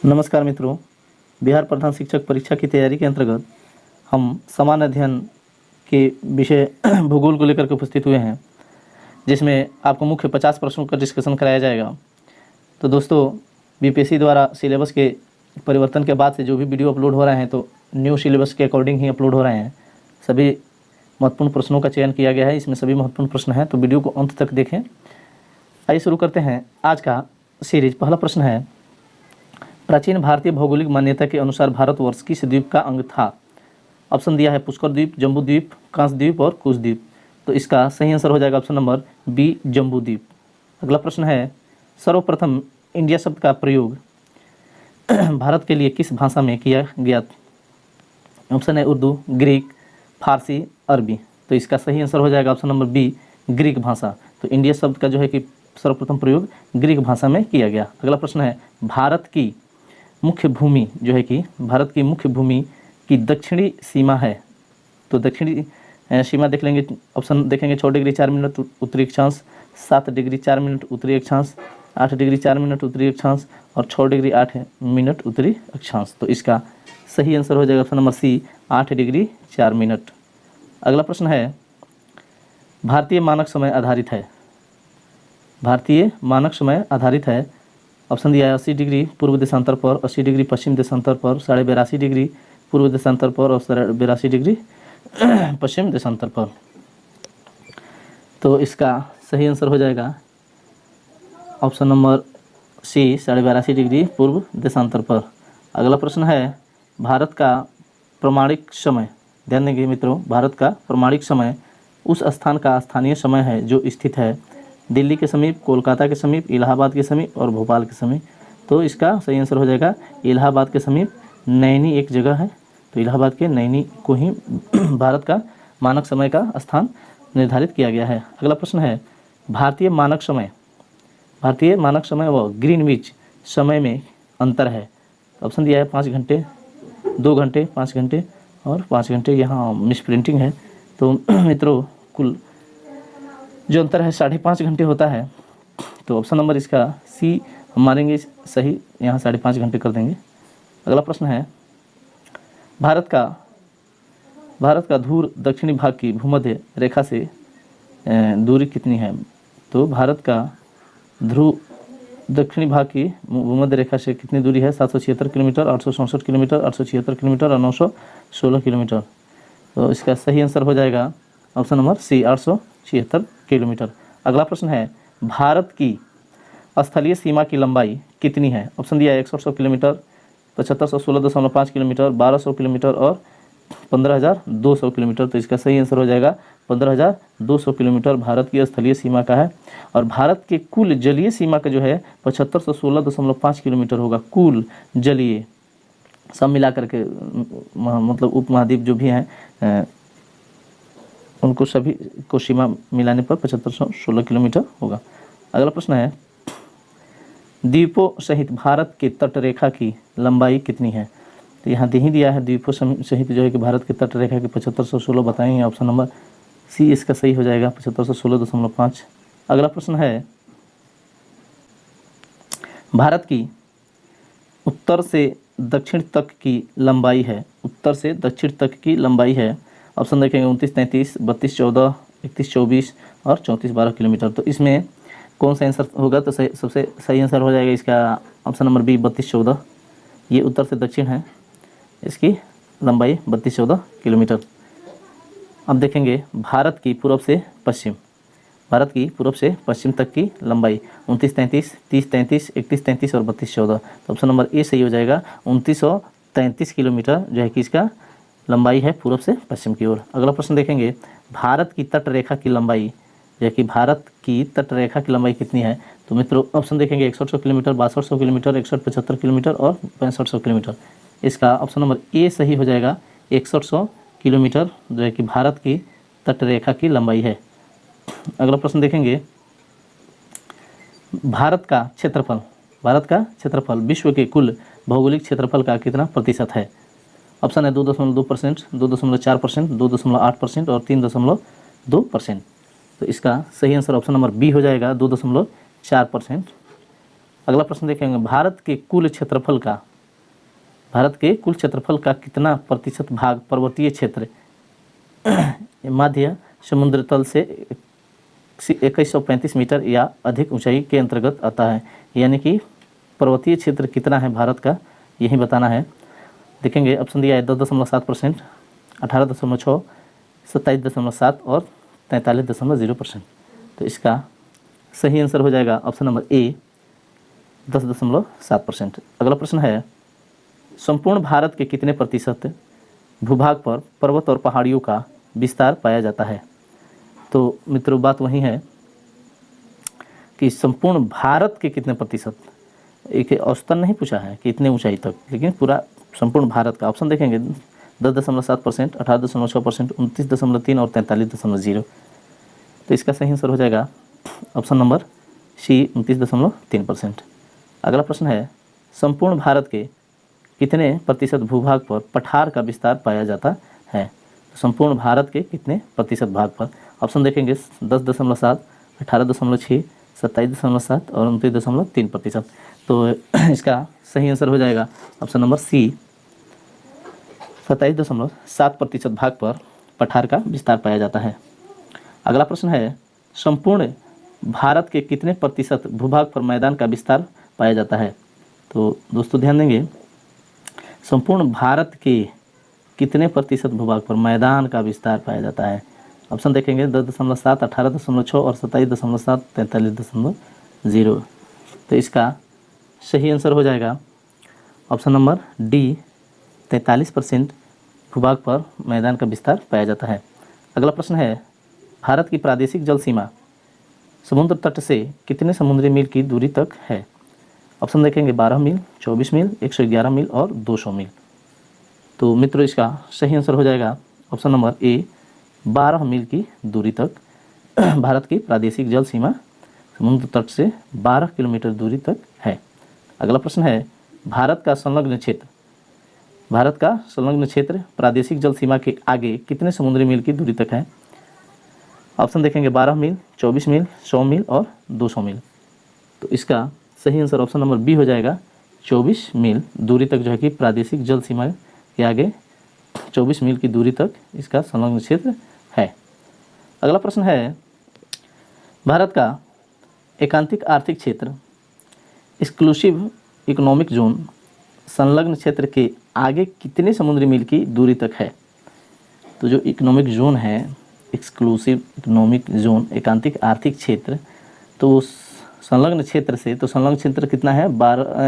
नमस्कार मित्रों, बिहार प्रधान शिक्षक परीक्षा की तैयारी के अंतर्गत हम सामान्य अध्ययन के विषय भूगोल को लेकर के उपस्थित हुए हैं, जिसमें आपको मुख्य 50 प्रश्नों का डिस्कशन कराया जाएगा। तो दोस्तों, बीपीएससी द्वारा सिलेबस के परिवर्तन के बाद से जो भी वीडियो अपलोड हो रहे हैं तो न्यू सिलेबस के अकॉर्डिंग ही अपलोड हो रहे हैं। सभी महत्वपूर्ण प्रश्नों का चयन किया गया है, इसमें सभी महत्वपूर्ण प्रश्न हैं, तो वीडियो को अंत तक देखें। आइए शुरू करते हैं आज का सीरीज। पहला प्रश्न है, प्राचीन भारतीय भौगोलिक मान्यता के अनुसार भारतवर्ष किस द्वीप का अंग था? ऑप्शन दिया है पुष्कर द्वीप, जम्बू द्वीप, कांस द्वीप और कुश द्वीप। तो इसका सही आंसर हो जाएगा ऑप्शन नंबर बी, जम्बू द्वीप। अगला प्रश्न है, सर्वप्रथम इंडिया शब्द का प्रयोग भारत के लिए किस भाषा में किया गया? ऑप्शन है उर्दू, ग्रीक, फारसी, अरबी। तो इसका सही आंसर हो जाएगा ऑप्शन नंबर बी, ग्रीक भाषा। तो इंडिया शब्द का जो है कि सर्वप्रथम प्रयोग ग्रीक भाषा में किया गया। अगला प्रश्न है, भारत की मुख्य भूमि जो है कि भारत की मुख्य भूमि की दक्षिणी सीमा है। तो दक्षिणी सीमा देख लेंगे, ऑप्शन देखेंगे 6 डिग्री 4 मिनट उत्तरी अक्षांश, 7 डिग्री 4 मिनट उत्तरी अक्षांश, 8 डिग्री 4 मिनट उत्तरी अक्षांश और 6 डिग्री 8 मिनट उत्तरी अक्षांश। तो इसका सही आंसर हो जाएगा option number C, 8 degree 4 minute. अगला प्रश्न है, भारतीय मानक समय आधारित है। भारतीय मानक समय आधारित है। ऑप्शन दिया है 80 डिग्री पूर्व देशांतर पर, 80 डिग्री पश्चिम देशांतर पर, 82.5 डिग्री पूर्व देशांतर पर और 82 डिग्री पश्चिम देशांतर पर। तो इसका सही आंसर हो जाएगा ऑप्शन नंबर सी, 82.5 डिग्री पूर्व देशांतर पर। अगला प्रश्न है, भारत का प्रमाणिक समय, ध्यान देंगे मित्रों, भारत का प्रमाणिक समय उस स्थान का स्थानीय समय है जो स्थित है दिल्ली के समीप, कोलकाता के समीप, इलाहाबाद के समीप और भोपाल के समीप। तो इसका सही आंसर हो जाएगा इलाहाबाद के समीप नैनी एक जगह है, तो इलाहाबाद के नैनी को ही भारत का मानक समय का स्थान निर्धारित किया गया है। अगला प्रश्न है, भारतीय मानक समय व ग्रीनविच समय में अंतर है। ऑप्शन दिया है 5 घंटे, 2 घंटे, 5 घंटे और 5 घंटे। यहाँ मिस प्रिंटिंग है, तो मित्रों कुल जो अंतर है 5.5 घंटे होता है। तो ऑप्शन नंबर इसका सी हम मारेंगे सही, यहाँ 5.5 घंटे कर देंगे। अगला प्रश्न है, भारत का ध्रुव दक्षिणी भाग की भूमध्य रेखा से दूरी कितनी है? तो भारत का ध्रुव दक्षिणी भाग की भूमध्य रेखा से कितनी दूरी है? 776 किलोमीटर, 867 किलोमीटर, 876 किलोमीटर और 916 किलोमीटर। तो इसका सही आंसर हो जाएगा ऑप्शन नंबर सी, 876 किलोमीटर। अगला प्रश्न है, भारत की स्थलीय सीमा की लंबाई कितनी है? ऑप्शन दिया है 100 किलोमीटर, 7516.5 किलोमीटर, 1200 किलोमीटर और 15,200 किलोमीटर। तो इसका सही आंसर हो जाएगा 15,200 किलोमीटर भारत की स्थलीय सीमा का है। और भारत के कुल जलीय सीमा का जो है 7516.5 किलोमीटर होगा। कुल जलीय सब मिला करके मतलब उपमहाद्वीप जो भी हैं उनको सभी को सीमा मिलाने पर 7516 किलोमीटर होगा। अगला प्रश्न है, द्वीपों सहित भारत के तटरेखा की लंबाई कितनी है? तो यहाँ दे ही दिया है द्वीपों सहित जो है कि भारत की तटरेखा की 7516 बताएंगे। ऑप्शन नंबर सी इसका सही हो जाएगा, 7516.5। अगला प्रश्न है, भारत की उत्तर से दक्षिण तक की लंबाई है, उत्तर से दक्षिण तक की लंबाई है। ऑप्शन देखेंगे 29-33, 32-14, 31-24 और 34-12 किलोमीटर। तो इसमें कौन सा आंसर होगा? तो सबसे सही आंसर हो जाएगा इसका ऑप्शन नंबर बी, 32-14। ये उत्तर से दक्षिण है, इसकी लंबाई 32-14 किलोमीटर। अब देखेंगे भारत की पूर्व से पश्चिम, भारत की पूर्व से पश्चिम तक की लंबाई 29-33, 30-33, 31-33 और 32-14। तो ऑप्शन नंबर ए सही हो जाएगा, 2933 किलोमीटर जो है कि इसका लंबाई है पूर्व से पश्चिम की ओर। अगला प्रश्न देखेंगे, भारत की तटरेखा की लंबाई जो है कि भारत की तटरेखा की लंबाई कितनी है? तो मित्रों ऑप्शन देखेंगे 6100 किलोमीटर, 6200 किलोमीटर, 6175 किलोमीटर और 6500 किलोमीटर। इसका ऑप्शन नंबर ए सही हो जाएगा, 6100 किलोमीटर जो है कि भारत की तटरेखा की लंबाई है। अगला प्रश्न देखेंगे, भारत का क्षेत्रफल विश्व के कुल भौगोलिक क्षेत्रफल का कितना प्रतिशत है? ऑप्शन है 2.2%, 2.4%, 2.8% और 3.2%। तो इसका सही आंसर ऑप्शन नंबर बी हो जाएगा, 2.4%। अगला प्रश्न देखेंगे, भारत के कुल क्षेत्रफल का भारत के कुल क्षेत्रफल का कितना प्रतिशत भाग पर्वतीय क्षेत्र मध्य समुद्र तल से 2135 मीटर या अधिक ऊंचाई के अंतर्गत आता है? यानी कि पर्वतीय क्षेत्र कितना है भारत का, यही बताना है। देखेंगे ऑप्शन दिया है 10.7%, 18.6%, 27.7% और 43.0%। तो इसका सही आंसर हो जाएगा ऑप्शन नंबर ए 10.7%। अगला प्रश्न है, संपूर्ण भारत के कितने प्रतिशत भूभाग पर पर्वत और पहाड़ियों का विस्तार पाया जाता है? तो मित्रों बात वही है कि संपूर्ण भारत के कितने प्रतिशत, एक औसतन नहीं पूछा है कि इतने ऊंचाई तक, लेकिन पूरा संपूर्ण भारत का। ऑप्शन देखेंगे 10.7%, 18.6%, 29.3 और 43.0। तो इसका सही आंसर हो जाएगा ऑप्शन नंबर सी 29.3%। अगला प्रश्न है, संपूर्ण भारत के कितने प्रतिशत भूभाग पर पठार का विस्तार पाया जाता है? संपूर्ण भारत के कितने प्रतिशत भाग पर? ऑप्शन देखेंगे 10.7, 18.6, 27.7 और 29.3%। तो इसका सही आंसर हो जाएगा ऑप्शन नंबर सी 27.7% भाग पर पठार का विस्तार पाया जाता है। अगला प्रश्न है, संपूर्ण भारत के कितने प्रतिशत भूभाग पर मैदान का विस्तार पाया जाता है? तो दोस्तों ध्यान देंगे, संपूर्ण भारत के कितने प्रतिशत भूभाग पर मैदान का विस्तार पाया जाता है? ऑप्शन देखेंगे 10.7, 18.6 और 27.7, 43.0। तो इसका सही आंसर हो जाएगा ऑप्शन नंबर डी 43% भूभाग पर मैदान का विस्तार पाया जाता है। अगला प्रश्न है, भारत की प्रादेशिक जल सीमा समुद्र तट से कितने समुद्री मील की दूरी तक है? ऑप्शन देखेंगे 12 मील, 24 मील, 111 मील और 200 मील। तो मित्रों इसका सही आंसर हो जाएगा ऑप्शन नंबर ए 12 मील की दूरी तक भारत की प्रादेशिक जल सीमा समुद्र तट से 12 किलोमीटर दूरी तक है। अगला प्रश्न है, भारत का संलग्न क्षेत्र प्रादेशिक जल सीमा के आगे कितने समुद्री मील की दूरी तक है? ऑप्शन देखेंगे 12 मील, 24 मील, 100 मील और 200 मील। तो इसका सही आंसर ऑप्शन नंबर बी हो जाएगा 24 मील दूरी तक, जो है कि प्रादेशिक जल सीमा के आगे 24 मील की दूरी तक इसका संलग्न क्षेत्र है। अगला प्रश्न है, भारत का एकांतिक आर्थिक क्षेत्र एक्सक्लूसिव इकोनॉमिक जोन संलग्न क्षेत्र के आगे कितने समुद्री मील की दूरी तक है? तो जो इकोनॉमिक जोन है, एक्सक्लूसिव इकोनॉमिक जोन एकांतिक आर्थिक क्षेत्र, तो संलग्न क्षेत्र से, तो संलग्न क्षेत्र कितना है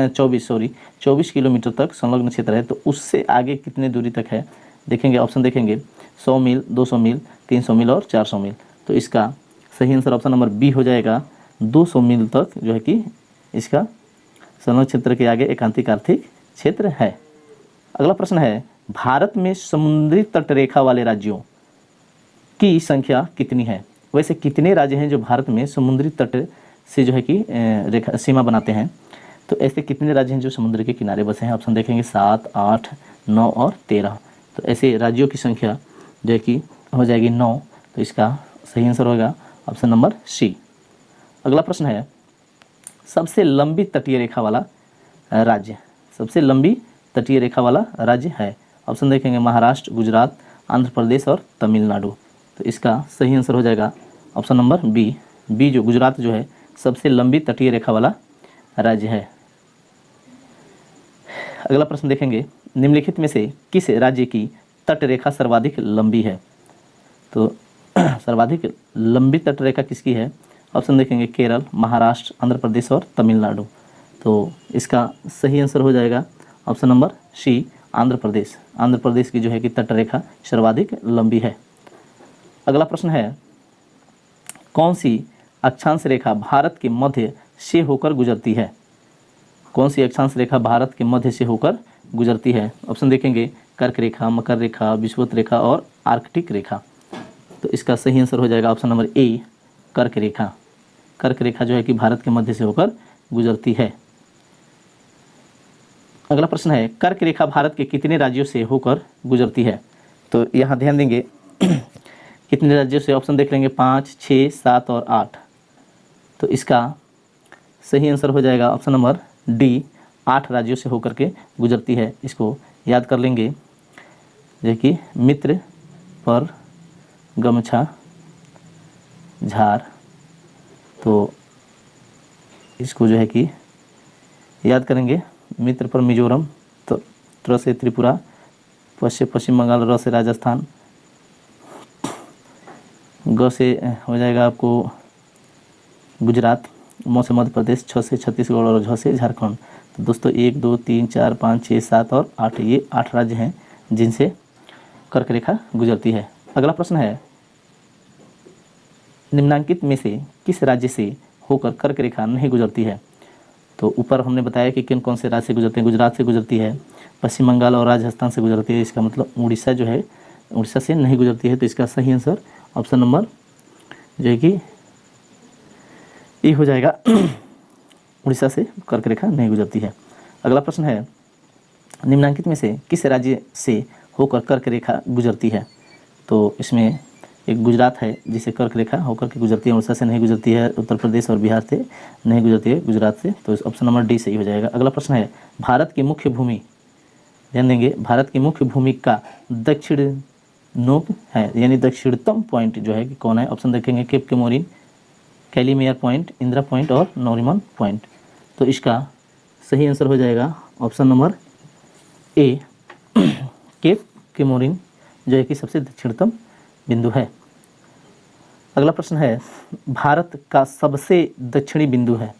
24 किलोमीटर तक संलग्न क्षेत्र है। तो उससे आगे कितने दूरी तक है? देखेंगे ऑप्शन देखेंगे 100 मील, 200 मील, 300 मील और 400 मील। तो इसका सही आंसर ऑप्शन नंबर बी हो जाएगा 200 मील तक, जो है कि इसका संलग्न क्षेत्र के आगे एकांतिक आर्थिक क्षेत्र है। अगला प्रश्न है, भारत में समुद्री तट रेखा वाले राज्यों की संख्या कितनी है? वैसे कितने राज्य हैं जो भारत में समुद्री तट से जो है कि रेखा सीमा बनाते हैं? तो ऐसे कितने राज्य हैं जो समुद्र के किनारे बसे हैं? ऑप्शन देखेंगे 7, 8, 9 और 13। तो ऐसे राज्यों की संख्या जो है कि हो जाएगी 9। तो इसका सही आंसर होगा ऑप्शन नंबर सी। अगला प्रश्न है, सबसे लंबी तटीय रेखा वाला राज्य, सबसे लंबी तटीय रेखा वाला राज्य है? ऑप्शन देखेंगे महाराष्ट्र, गुजरात, आंध्र प्रदेश और तमिलनाडु। तो इसका सही आंसर हो जाएगा ऑप्शन नंबर बी जो गुजरात जो है सबसे लंबी तटीय रेखा वाला राज्य है। अगला प्रश्न देखेंगे, निम्नलिखित में से किस राज्य की तट रेखा सर्वाधिक लंबी है? तो सर्वाधिक लंबी तट रेखा किसकी है? ऑप्शन देखेंगे केरल, महाराष्ट्र, आंध्र प्रदेश और तमिलनाडु। तो इसका सही आंसर हो जाएगा ऑप्शन नंबर सी आंध्र प्रदेश। आंध्र प्रदेश की जो है कि तट रेखा सर्वाधिक लंबी है। अगला प्रश्न है, कौन सी अक्षांश रेखा भारत के मध्य से होकर गुजरती है? कौन सी अक्षांश रेखा भारत के मध्य से होकर गुजरती है? ऑप्शन देखेंगे कर्क रेखा, मकर रेखा, विषुवत रेखा और आर्कटिक रेखा। तो इसका सही आंसर हो जाएगा ऑप्शन नंबर ए कर्क रेखा। कर्क रेखा जो है कि भारत के मध्य से होकर गुजरती है। अगला प्रश्न है, कर्क रेखा भारत के कितने राज्यों से होकर गुजरती है? तो यहाँ ध्यान देंगे कितने राज्यों से, ऑप्शन देख लेंगे 5, 6, 7 और 8। तो इसका सही आंसर हो जाएगा ऑप्शन नंबर डी 8 राज्यों से होकर के गुजरती है। इसको याद कर लेंगे, जो कि मित्र पर गमछा झार, तो इसको जो है कि याद करेंगे। मित्र पर मिजोरम, तो त्र से त्रिपुरा, पश्चिम बंगाल, र से राजस्थान, ग से हो जाएगा आपको गुजरात, म से मध्य प्रदेश, छ से छत्तीसगढ़ और झ से झारखंड। तो दोस्तों 1 2 3 4 5 6 7 और 8, ये 8 राज्य हैं जिनसे कर्क रेखा गुजरती है। अगला प्रश्न है, निम्नांकित में से किस राज्य से होकर कर्क रेखा नहीं गुजरती है? तो ऊपर हमने बताया कि किन कौन से राज्य से गुजरते हैं। गुजरात से गुजरती है, पश्चिम बंगाल और राजस्थान से गुजरती है। इसका मतलब उड़ीसा जो है, उड़ीसा से नहीं गुजरती है। तो इसका सही आंसर ऑप्शन नंबर जो है कि ये हो जाएगा, उड़ीसा से कर्क रेखा नहीं गुजरती है। अगला प्रश्न है, निम्नांकित में से किस राज्य से होकर कर्क रेखा गुजरती है? तो इसमें एक गुजरात है जिसे कर्क रेखा होकर के गुजरती है, उड़ीसा से नहीं गुजरती है, उत्तर प्रदेश और बिहार से नहीं गुजरती है, गुजरात से। तो ऑप्शन नंबर डी सही हो जाएगा। अगला प्रश्न है, भारत की मुख्य भूमि, ध्यान देंगे, भारत की मुख्य भूमि का दक्षिण नोक है, यानी दक्षिणतम पॉइंट जो है कि कौन है? ऑप्शन देखेंगे, cap Comorin, कैलीमेयर point, Indira Point और नोरिमन पॉइंट। तो इसका सही आंसर हो जाएगा option number A, cap Comorin जो है कि सबसे दक्षिणतम बिंदु है। अगला प्रश्न है, भारत का सबसे दक्षिणी बिंदु है,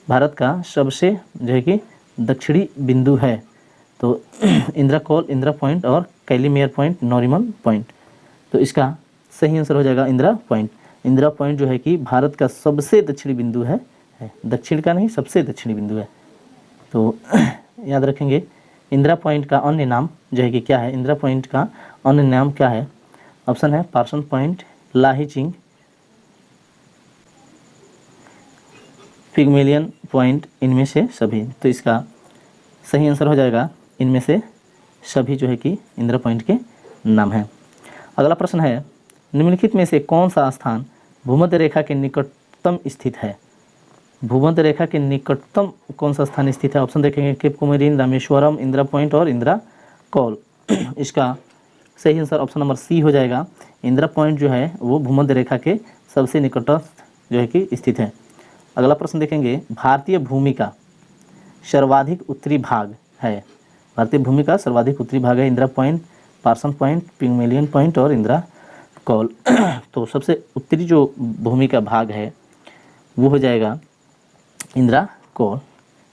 भारत का सबसे जो है कि दक्षिणी बिंदु है। तो इंदिरा कॉल, इंदिरा पॉइंट और कैलीमेयर पॉइंट, नोरिमन पॉइंट। तो इसका सही आंसर हो जाएगा इंदिरा पॉइंट। इंदिरा पॉइंट जो है कि भारत का सबसे दक्षिणी बिंदु है, दक्षिण का नहीं, सबसे दक्षिणी बिंदु है। तो याद रखेंगे, इंदिरा पॉइंट का अन्य नाम जो है कि क्या है? इंदिरा पॉइंट का अन्य नाम क्या है? ऑप्शन है पार्सन पॉइंट, लाहीचिंग, पिग्मेलियन पॉइंट, इनमें से सभी। तो इसका सही आंसर हो जाएगा इनमें से सभी जो है कि इंदिरा पॉइंट के नाम है। अगला प्रश्न है, निम्नलिखित में से कौन सा स्थान भूमध्य रेखा के निकटतम स्थित है? भूमध्य रेखा के निकटतम कौन सा स्थान स्थित है? ऑप्शन देखेंगे, केप कोमोरिन, रामेश्वरम, इंदिरा पॉइंट और इंदिरा कॉल। इसका सही आंसर ऑप्शन नंबर सी हो जाएगा। इंदिरा पॉइंट जो है वो भूमध्य रेखा के सबसे निकटस्थ जो है कि स्थित है। अगला प्रश्न देखेंगे, भारतीय भूमि का सर्वाधिक उत्तरी भाग है, भारतीय भूमि का सर्वाधिक उत्तरी भाग है Indira Point, Parson Point, Pygmalion Point और इंदिरा कॉल। तो सबसे उत्तरी जो भूमि का भाग है वो हो जाएगा इंदिरा कॉल।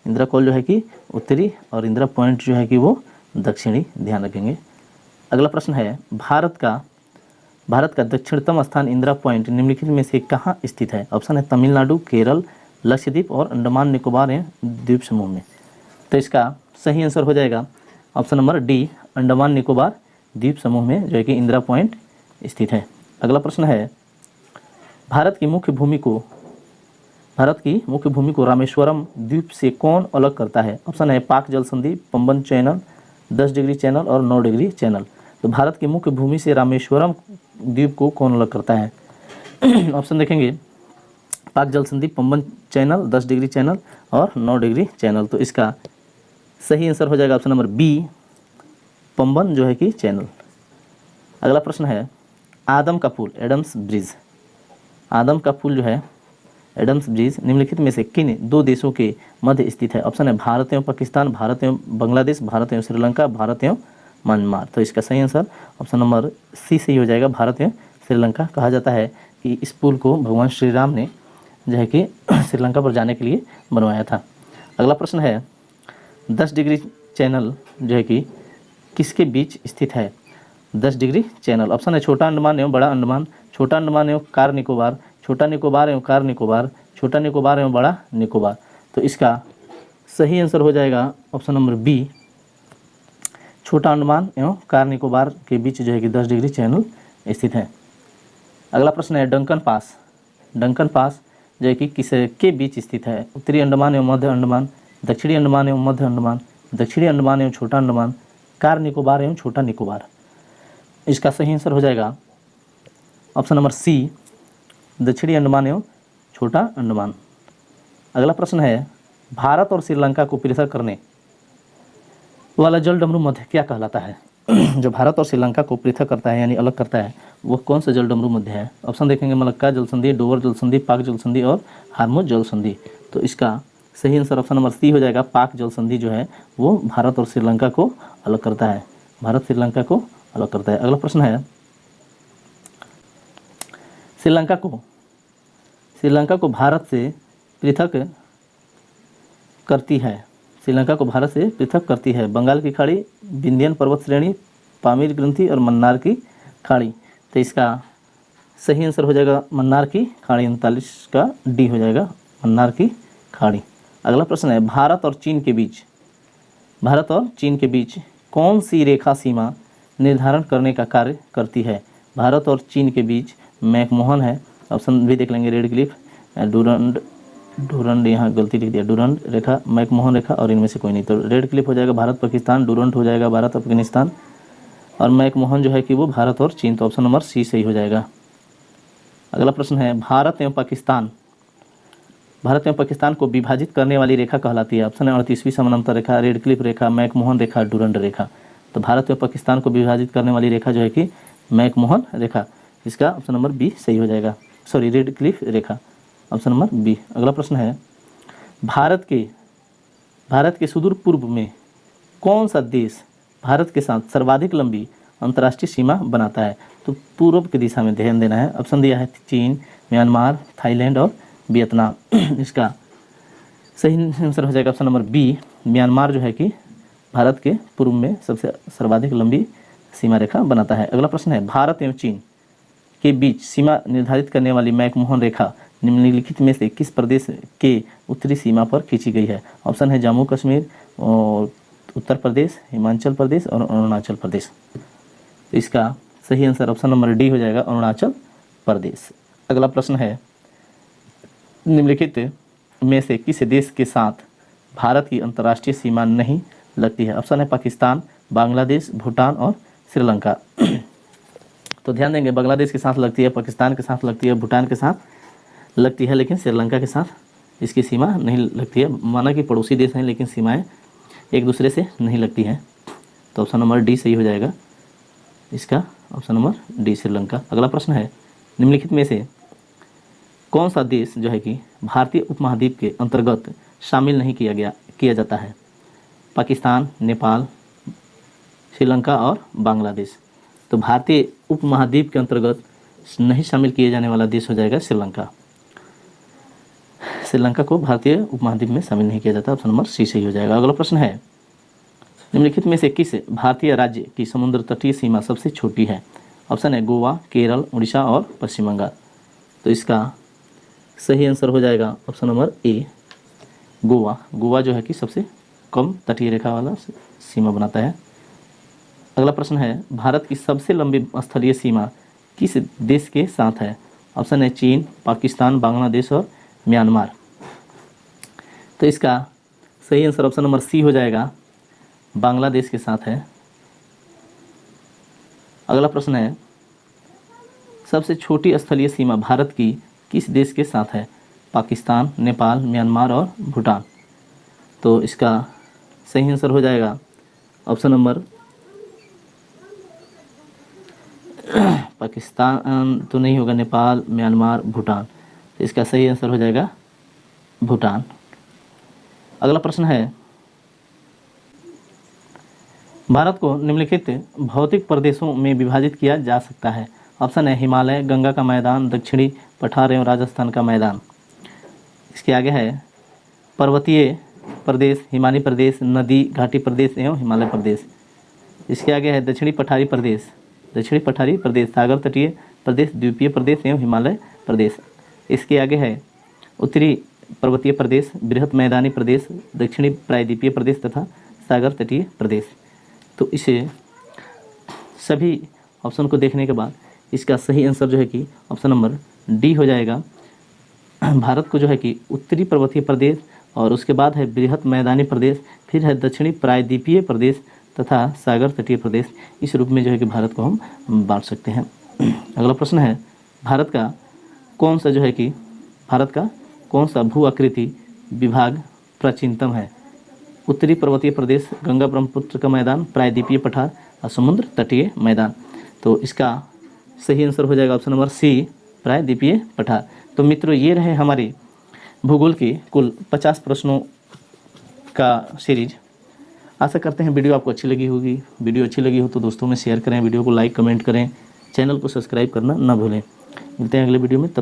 इंदिरा कॉल जो है कि उत्तरी और इंदिरा पॉइंट जो है कि वो दक्षिणी, ध्यान रखेंगे। अगला प्रश्न है, भारत का दक्षिणतम स्थान इंदिरा पॉइंट निम्नलिखित में से कहाँ स्थित है? ऑप्शन है तमिलनाडु, केरल, लक्षद्वीप और अंडमान निकोबार द्वीप समूह में। तो इसका सही आंसर हो जाएगा option number D, Andaman Nicobar द्वीप समूह में जो है कि इंदिरा पॉइंट स्थित है। अगला प्रश्न है, भारत की मुख्य भूमि को रामेश्वरम द्वीप से कौन अलग करता है? ऑप्शन है पाक जल संधि, पंबन चैनल, 10 डिग्री चैनल और 9 डिग्री चैनल। तो भारत की मुख्य भूमि से रामेश्वरम द्वीप को कौन अलग करता है? ऑप्शन देखेंगे, पाक जल संधि, पंबन चैनल, 10 डिग्री चैनल और 9 डिग्री चैनल। तो इसका सही आंसर हो जाएगा ऑप्शन नंबर बी, पंबन जो है कि चैनल। अगला प्रश्न है, आदम का पुल, एडम्स ब्रिज, आदम का पुल जो है एडम्स ब्रिज निम्नलिखित में से किन 2 देशों के मध्य स्थित है? ऑप्शन है भारत एवं पाकिस्तान, भारत एवं बांग्लादेश, भारत एवं श्रीलंका, भारत एवं म्यांमार। तो इसका सही आंसर ऑप्शन नंबर सी सही हो जाएगा, भारत एवं श्रीलंका। कहा जाता है कि इस पुल को भगवान श्री राम ने जो है कि श्रीलंका पर जाने के लिए बनवाया था। अगला प्रश्न है, 10 डिग्री चैनल जो है कि किसके बीच स्थित है? 10 डिग्री चैनल, ऑप्शन है छोटा अंडमान एवं बड़ा अंडमान, छोटा अंडमान एवं कार निकोबार, छोटा निकोबार एवं कार निकोबार, छोटा निकोबार एवं बड़ा निकोबार। तो इसका सही आंसर हो जाएगा ऑप्शन नंबर बी, छोटा अंडमान एवं कार निकोबार के बीच जो है कि 10 डिग्री चैनल स्थित है। अगला प्रश्न है, डंकन पास, डंकन पास जो है कि किसके बीच स्थित है? उत्तरी अंडमान एवं मध्य अंडमान, दक्षिणी अंडमान एवं मध्य अंडमान, दक्षिणी अंडमान एवं छोटा अंडमान, कार निकोबार एवं छोटा निकोबार। इसका सही आंसर हो जाएगा ऑप्शन नंबर सी, दक्षिणी अंडमान एवं छोटा अंडमान। अगला प्रश्न है, भारत और श्रीलंका को पृथक करने वाला जल डमरू मध्य क्या कहलाता है? जो भारत और श्रीलंका को पृथक करता है यानी अलग करता है, वो कौन सा जल डमरू मध्य है? ऑप्शन देखेंगे मलक्का जल संधि, डोवर जल संधि, पाक जल संधि और हार्मोज जल संधि। तो इसका सही आंसर ऑप्शन नंबर सी हो जाएगा। पाक जल संधि जो है वो भारत और श्रीलंका को अलग करता है, भारत श्रीलंका को अलग करता है। अगला प्रश्न है, श्रीलंका को भारत से पृथक करती है, श्रीलंका को भारत से पृथक करती है बंगाल की खाड़ी, विंध्यन पर्वत श्रेणी, पामीर ग्रंथि और मन्नार की खाड़ी। तो इसका सही आंसर हो जाएगा मन्नार की खाड़ी, 39 का डी हो जाएगा, मन्नार की खाड़ी। अगला प्रश्न है, भारत और चीन के बीच कौन सी रेखा सीमा निर्धारण करने का कार्य करती है? भारत और चीन के बीच मैकमोहन है, ऑप्शन भी देख लेंगे, रेड क्लिफ, डूरंड, यहाँ गलती लिख दिया, डूरंड रेखा, मैकमोहन रेखा और इनमें से कोई नहीं। तो रेड क्लिफ हो जाएगा भारत पाकिस्तान, डूरंड हो जाएगा भारत अफगानिस्तान और मैकमोहन जो है कि वो भारत और चीन। तो ऑप्शन नंबर सी सही हो जाएगा। अगला प्रश्न है, भारत एवं पाकिस्तान को विभाजित करने वाली रेखा कहलाती है? ऑप्शन है 38वीं समानांतर रेखा, रेड क्लिफ रेखा, मैकमोहन रेखा, डूरंड रेखा। तो भारत एवं पाकिस्तान को विभाजित करने वाली रेखा जो है कि मैकमोहन रेखा, इसका ऑप्शन नंबर बी सही हो जाएगा, सॉरी रेड क्लिफ रेखा, ऑप्शन नंबर बी। अगला प्रश्न है, भारत के सुदूर पूर्व में कौन सा देश भारत के साथ सर्वाधिक लंबी अंतर्राष्ट्रीय सीमा बनाता है? तो पूर्व की दिशा में ध्यान देना है। ऑप्शन दिया है चीन, म्यांमार, थाईलैंड और वियतनाम। इसका सही आंसर हो जाएगा ऑप्शन नंबर बी, म्यांमार जो है कि भारत के पूर्व में सबसे सर्वाधिक लंबी सीमा रेखा बनाता है। अगला प्रश्न है, भारत एवं चीन के बीच सीमा निर्धारित करने वाली मैकमोहन रेखा निम्नलिखित में से किस प्रदेश के उत्तरी सीमा पर खींची गई है? ऑप्शन है जम्मू कश्मीर और उत्तर प्रदेश, हिमाचल प्रदेश और अरुणाचल प्रदेश। तो इसका सही आंसर ऑप्शन नंबर डी हो जाएगा, अरुणाचल प्रदेश। अगला प्रश्न है, निम्नलिखित में से किस देश के साथ भारत की अंतर्राष्ट्रीय सीमा नहीं लगती है? ऑप्शन है पाकिस्तान, बांग्लादेश, भूटान और श्रीलंका। तो ध्यान देंगे, बांग्लादेश के साथ लगती है, पाकिस्तान के साथ लगती है, भूटान के साथ लगती है, लेकिन श्रीलंका के साथ इसकी सीमा नहीं लगती है। माना कि पड़ोसी देश हैं लेकिन सीमाएं एक दूसरे से नहीं लगती हैं। तो ऑप्शन नंबर डी सही हो जाएगा, इसका ऑप्शन नंबर डी श्रीलंका। अगला प्रश्न है, निम्नलिखित में से कौन सा देश जो है कि भारतीय उपमहाद्वीप के अंतर्गत शामिल नहीं किया जाता है? पाकिस्तान, नेपाल, श्रीलंका और बांग्लादेश। तो भारतीय उपमहाद्वीप के अंतर्गत नहीं शामिल किए जाने वाला देश हो जाएगा श्रीलंका। श्रीलंका को भारतीय उपमहाद्वीप में शामिल नहीं किया जाता, ऑप्शन नंबर सी सही हो जाएगा। अगला प्रश्न है, निम्नलिखित में से किस भारतीय राज्य की समुद्र तटीय सीमा सबसे छोटी है? ऑप्शन है गोवा, केरल, उड़ीसा और पश्चिम बंगाल। तो इसका सही आंसर हो जाएगा option number A, Goa. Goa जो है कि सबसे कम तटीय रेखा वाला सीमा बनाता है। अगला प्रश्न है, भारत की सबसे लंबी स्थलीय सीमा किस देश के साथ है? ऑप्शन है चीन, पाकिस्तान, बांग्लादेश और म्यांमार। तो इसका सही आंसर ऑप्शन नंबर सी हो जाएगा, बांग्लादेश के साथ है। अगला प्रश्न है, सबसे छोटी स्थलीय सीमा भारत की किस देश के साथ है? पाकिस्तान, नेपाल, म्यांमार और भूटान। तो इसका सही आंसर हो जाएगा ऑप्शन नंबर पाकिस्तान तो नहीं होगा, नेपाल, म्यांमार, भूटान। तो इसका सही आंसर हो जाएगा भूटान। अगला प्रश्न है, भारत को निम्नलिखित भौतिक प्रदेशों में विभाजित किया जा सकता है? ऑप्शन है हिमालय, गंगा का मैदान, दक्षिणी पठार एवं राजस्थान का मैदान। इसके आगे है पर्वतीय प्रदेश, हिमालय प्रदेश, नदी घाटी प्रदेश एवं हिमालय प्रदेश। इसके आगे है दक्षिणी पठारी प्रदेश, सागर तटीय प्रदेश, द्वीपीय प्रदेश एवं हिमालय प्रदेश। इसके आगे है उत्तरी पर्वतीय प्रदेश, बृहत मैदानी प्रदेश, दक्षिणी प्रायद्वीपीय प्रदेश तथा सागर तटीय प्रदेश। तो इसे सभी ऑप्शन को देखने के बाद इसका सही आंसर जो है कि ऑप्शन नंबर डी हो जाएगा। भारत को जो है कि उत्तरी पर्वतीय प्रदेश और उसके बाद है बृहत मैदानी प्रदेश, फिर है दक्षिणी प्रायद्वीपीय प्रदेश तथा सागर तटीय प्रदेश। इस रूप में जो है कि भारत को हम बांट सकते हैं। अगला प्रश्न है, भारत का कौन सा भू आकृति विभाग प्राचीनतम है? उत्तरी पर्वतीय प्रदेश, गंगा ब्रह्मपुत्र का मैदान, प्रायद्वीपीय पठार और समुद्र तटीय मैदान। तो इसका सही आंसर हो जाएगा ऑप्शन नंबर सी, प्रायद्वीपीय पठार। तो मित्रों, ये रहे हमारे भूगोल के कुल 50 प्रश्नों का सीरीज। आशा करते हैं वीडियो आपको अच्छी लगी होगी। वीडियो अच्छी लगी हो तो दोस्तों में शेयर करें, वीडियो को लाइक कमेंट करें, चैनल को सब्सक्राइब करना ना भूलें। मिलते हैं अगले वीडियो में, तब